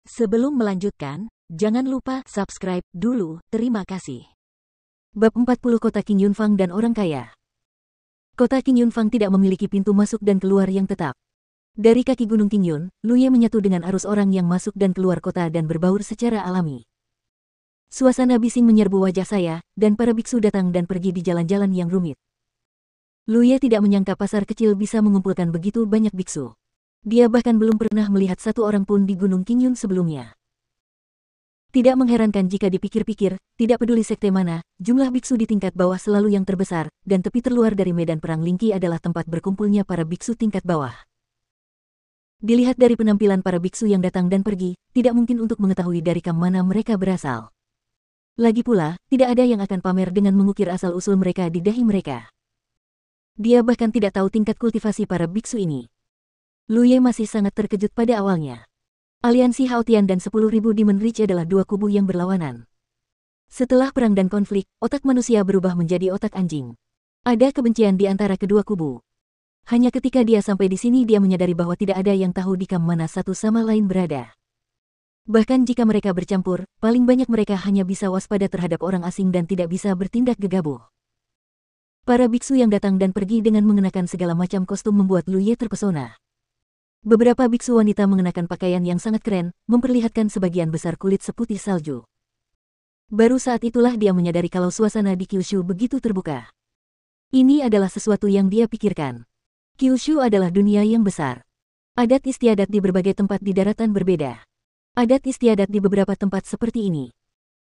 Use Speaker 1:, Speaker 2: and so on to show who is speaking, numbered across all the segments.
Speaker 1: Sebelum melanjutkan, jangan lupa subscribe dulu, terima kasih.
Speaker 2: Bab 40 Kota Qing Yunfang dan Orang Kaya. Kota Qing Yunfang tidak memiliki pintu masuk dan keluar yang tetap. Dari kaki Gunung Qingyun, Luye menyatu dengan arus orang yang masuk dan keluar kota dan berbaur secara alami. Suasana bising menyerbu wajah saya, dan para biksu datang dan pergi di jalan-jalan yang rumit. Luye tidak menyangka pasar kecil bisa mengumpulkan begitu banyak biksu. Dia bahkan belum pernah melihat satu orang pun di Gunung Qingyun sebelumnya. Tidak mengherankan jika dipikir-pikir, tidak peduli sekte mana, jumlah biksu di tingkat bawah selalu yang terbesar, dan tepi terluar dari medan perang Lingqi adalah tempat berkumpulnya para biksu tingkat bawah. Dilihat dari penampilan para biksu yang datang dan pergi, tidak mungkin untuk mengetahui dari kam mana mereka berasal. Lagi pula, tidak ada yang akan pamer dengan mengukir asal-usul mereka di dahi mereka. Dia bahkan tidak tahu tingkat kultivasi para biksu ini. Luye masih sangat terkejut pada awalnya. Aliansi Haotian dan 10.000 Demon Reach adalah dua kubu yang berlawanan. Setelah perang dan konflik, otak manusia berubah menjadi otak anjing. Ada kebencian di antara kedua kubu. Hanya ketika dia sampai di sini dia menyadari bahwa tidak ada yang tahu di kam mana satu sama lain berada. Bahkan jika mereka bercampur, paling banyak mereka hanya bisa waspada terhadap orang asing dan tidak bisa bertindak gegabah. Para biksu yang datang dan pergi dengan mengenakan segala macam kostum membuat Luye terpesona. Beberapa biksu wanita mengenakan pakaian yang sangat keren, memperlihatkan sebagian besar kulit seputih salju. Baru saat itulah dia menyadari kalau suasana di Kyushu begitu terbuka. Ini adalah sesuatu yang dia pikirkan. Kyushu adalah dunia yang besar. Adat istiadat di berbagai tempat di daratan berbeda. Adat istiadat di beberapa tempat seperti ini.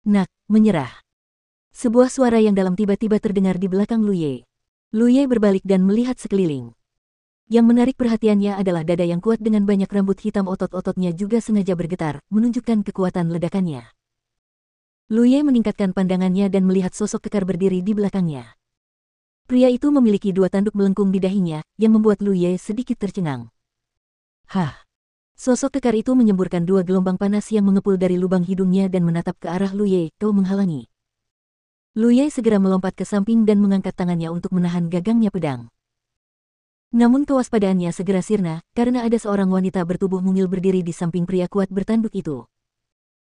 Speaker 2: Nak, menyerah. Sebuah suara yang dalam tiba-tiba terdengar di belakang Luye. Luye berbalik dan melihat sekeliling. Yang menarik perhatiannya adalah dada yang kuat dengan banyak rambut hitam, otot-ototnya juga sengaja bergetar, menunjukkan kekuatan ledakannya. Luye meningkatkan pandangannya dan melihat sosok kekar berdiri di belakangnya. Pria itu memiliki dua tanduk melengkung di dahinya, yang membuat Luye sedikit tercengang. Hah! Sosok kekar itu menyemburkan dua gelombang panas yang mengepul dari lubang hidungnya dan menatap ke arah Luye, kau menghalangi. Luye segera melompat ke samping dan mengangkat tangannya untuk menahan gagangnya pedang. Namun kewaspadaannya segera sirna, karena ada seorang wanita bertubuh mungil berdiri di samping pria kuat bertanduk itu.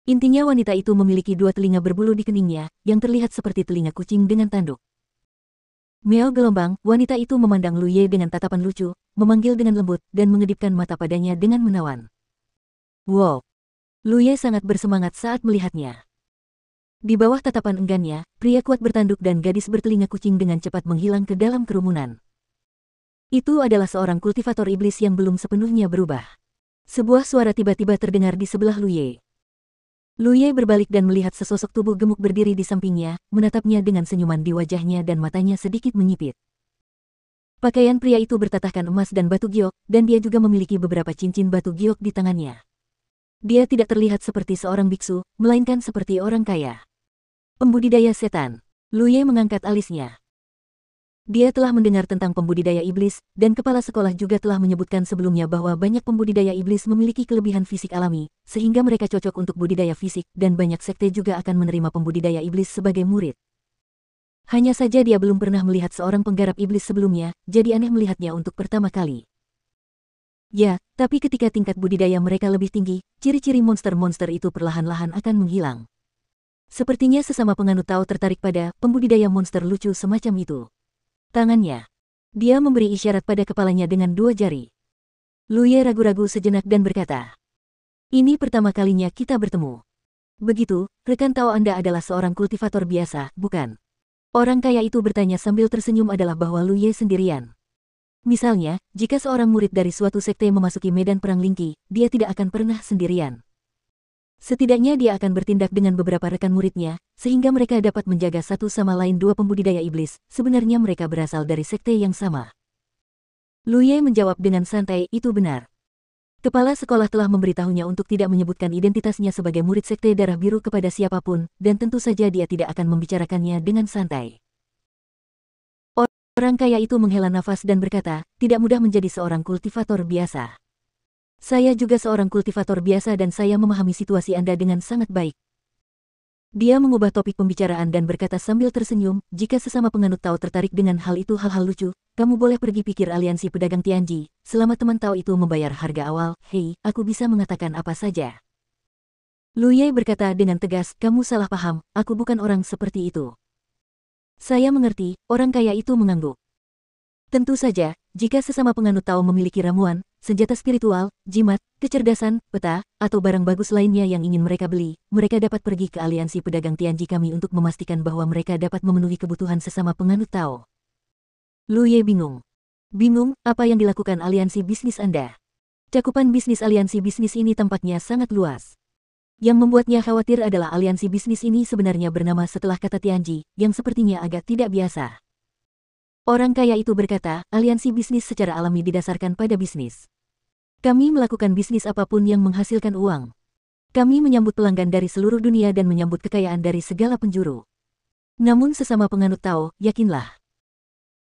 Speaker 2: Intinya wanita itu memiliki dua telinga berbulu di keningnya, yang terlihat seperti telinga kucing dengan tanduk. Meow gelombang, wanita itu memandang Luye dengan tatapan lucu, memanggil dengan lembut, dan mengedipkan mata padanya dengan menawan. Wow! Luye sangat bersemangat saat melihatnya. Di bawah tatapan enggannya, pria kuat bertanduk dan gadis bertelinga kucing dengan cepat menghilang ke dalam kerumunan. Itu adalah seorang kultivator iblis yang belum sepenuhnya berubah. Sebuah suara tiba-tiba terdengar di sebelah Luye. Luye berbalik dan melihat sesosok tubuh gemuk berdiri di sampingnya, menatapnya dengan senyuman di wajahnya dan matanya sedikit menyipit. Pakaian pria itu bertatahkan emas dan batu giok, dan dia juga memiliki beberapa cincin batu giok di tangannya. Dia tidak terlihat seperti seorang biksu, melainkan seperti orang kaya. Pembudidaya setan. Luye mengangkat alisnya. Dia telah mendengar tentang pembudidaya iblis, dan kepala sekolah juga telah menyebutkan sebelumnya bahwa banyak pembudidaya iblis memiliki kelebihan fisik alami, sehingga mereka cocok untuk budidaya fisik, dan banyak sekte juga akan menerima pembudidaya iblis sebagai murid. Hanya saja dia belum pernah melihat seorang penggarap iblis sebelumnya, jadi aneh melihatnya untuk pertama kali. Ya, tapi ketika tingkat budidaya mereka lebih tinggi, ciri-ciri monster-monster itu perlahan-lahan akan menghilang. Sepertinya sesama penganut Tao tertarik pada pembudidaya monster lucu semacam itu. Tangannya. Dia memberi isyarat pada kepalanya dengan dua jari. Luye ragu-ragu sejenak dan berkata, "Ini pertama kalinya kita bertemu. Begitu, rekan Tao Anda adalah seorang kultivator biasa, bukan?" Orang kaya itu bertanya sambil tersenyum adalah bahwa Luye sendirian. Misalnya, jika seorang murid dari suatu sekte memasuki medan perang Lingqi, dia tidak akan pernah sendirian. Setidaknya dia akan bertindak dengan beberapa rekan muridnya, sehingga mereka dapat menjaga satu sama lain. Dua pembudidaya iblis, sebenarnya mereka berasal dari sekte yang sama. Luye menjawab dengan santai, itu benar. Kepala sekolah telah memberitahunya untuk tidak menyebutkan identitasnya sebagai murid sekte darah biru kepada siapapun, dan tentu saja dia tidak akan membicarakannya dengan santai. Orang kaya itu menghela nafas dan berkata, tidak mudah menjadi seorang kultivator biasa. Saya juga seorang kultivator biasa dan saya memahami situasi Anda dengan sangat baik. Dia mengubah topik pembicaraan dan berkata sambil tersenyum, jika sesama penganut Tao tertarik dengan hal itu hal-hal lucu, kamu boleh pergi pikir aliansi pedagang Tianji, selama teman Tao itu membayar harga awal, hei, aku bisa mengatakan apa saja. Lu Ye berkata dengan tegas, kamu salah paham, aku bukan orang seperti itu. Saya mengerti, orang kaya itu mengangguk. Tentu saja, jika sesama penganut Tao memiliki ramuan, senjata spiritual, jimat, kecerdasan, peta, atau barang bagus lainnya yang ingin mereka beli, mereka dapat pergi ke aliansi pedagang Tianji kami untuk memastikan bahwa mereka dapat memenuhi kebutuhan sesama penganut Tao. Lu Ye bingung. Bingung, apa yang dilakukan aliansi bisnis Anda? Cakupan bisnis aliansi bisnis ini tampaknya sangat luas. Yang membuatnya khawatir adalah aliansi bisnis ini sebenarnya bernama setelah kata Tianji, yang sepertinya agak tidak biasa. Orang kaya itu berkata, aliansi bisnis secara alami didasarkan pada bisnis. Kami melakukan bisnis apapun yang menghasilkan uang. Kami menyambut pelanggan dari seluruh dunia dan menyambut kekayaan dari segala penjuru. Namun sesama penganut Tao, yakinlah.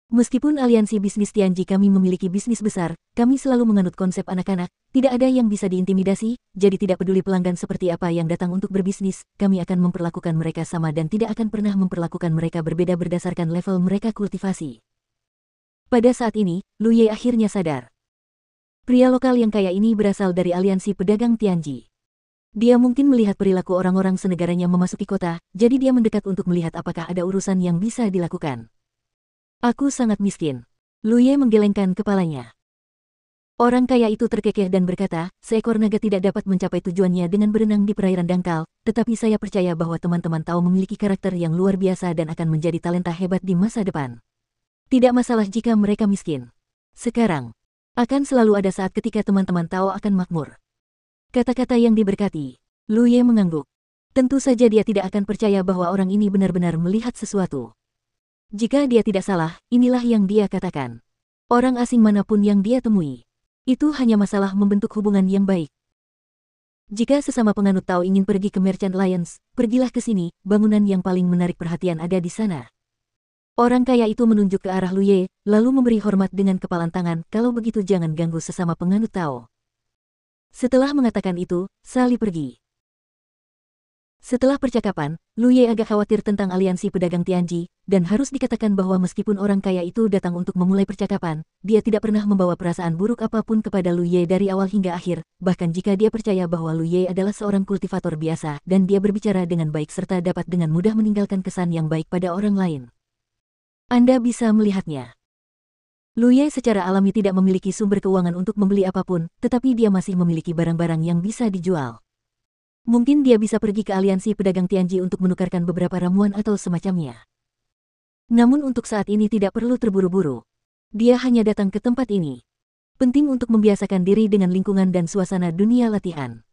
Speaker 2: Meskipun aliansi bisnis Tianji kami memiliki bisnis besar, kami selalu menganut konsep anak-anak, tidak ada yang bisa diintimidasi, jadi tidak peduli pelanggan seperti apa yang datang untuk berbisnis, kami akan memperlakukan mereka sama dan tidak akan pernah memperlakukan mereka berbeda berdasarkan level mereka kultivasi. Pada saat ini, Lu Ye akhirnya sadar. Pria lokal yang kaya ini berasal dari aliansi pedagang Tianji. Dia mungkin melihat perilaku orang-orang senegaranya memasuki kota, jadi dia mendekat untuk melihat apakah ada urusan yang bisa dilakukan. Aku sangat miskin. Lu Ye menggelengkan kepalanya. Orang kaya itu terkekeh dan berkata, seekor naga tidak dapat mencapai tujuannya dengan berenang di perairan dangkal, tetapi saya percaya bahwa teman-teman Tao memiliki karakter yang luar biasa dan akan menjadi talenta hebat di masa depan. Tidak masalah jika mereka miskin. Sekarang, akan selalu ada saat ketika teman-teman Tao akan makmur. Kata-kata yang diberkati. Lu Ye mengangguk. Tentu saja dia tidak akan percaya bahwa orang ini benar-benar melihat sesuatu. Jika dia tidak salah, inilah yang dia katakan. Orang asing manapun yang dia temui, itu hanya masalah membentuk hubungan yang baik. Jika sesama penganut Tao ingin pergi ke Merchant Alliance, pergilah ke sini, bangunan yang paling menarik perhatian ada di sana. Orang kaya itu menunjuk ke arah Lu Ye, lalu memberi hormat dengan kepalan tangan, kalau begitu jangan ganggu sesama penganut Tao. Setelah mengatakan itu, Sali pergi. Setelah percakapan, Lu Ye agak khawatir tentang aliansi pedagang Tianji, dan harus dikatakan bahwa meskipun orang kaya itu datang untuk memulai percakapan, dia tidak pernah membawa perasaan buruk apapun kepada Lu Ye dari awal hingga akhir, bahkan jika dia percaya bahwa Lu Ye adalah seorang kultivator biasa dan dia berbicara dengan baik serta dapat dengan mudah meninggalkan kesan yang baik pada orang lain. Anda bisa melihatnya. Lu Ye secara alami tidak memiliki sumber keuangan untuk membeli apapun, tetapi dia masih memiliki barang-barang yang bisa dijual. Mungkin dia bisa pergi ke aliansi pedagang Tianji untuk menukarkan beberapa ramuan atau semacamnya. Namun untuk saat ini tidak perlu terburu-buru. Dia hanya datang ke tempat ini. Penting untuk membiasakan diri dengan lingkungan dan suasana dunia latihan.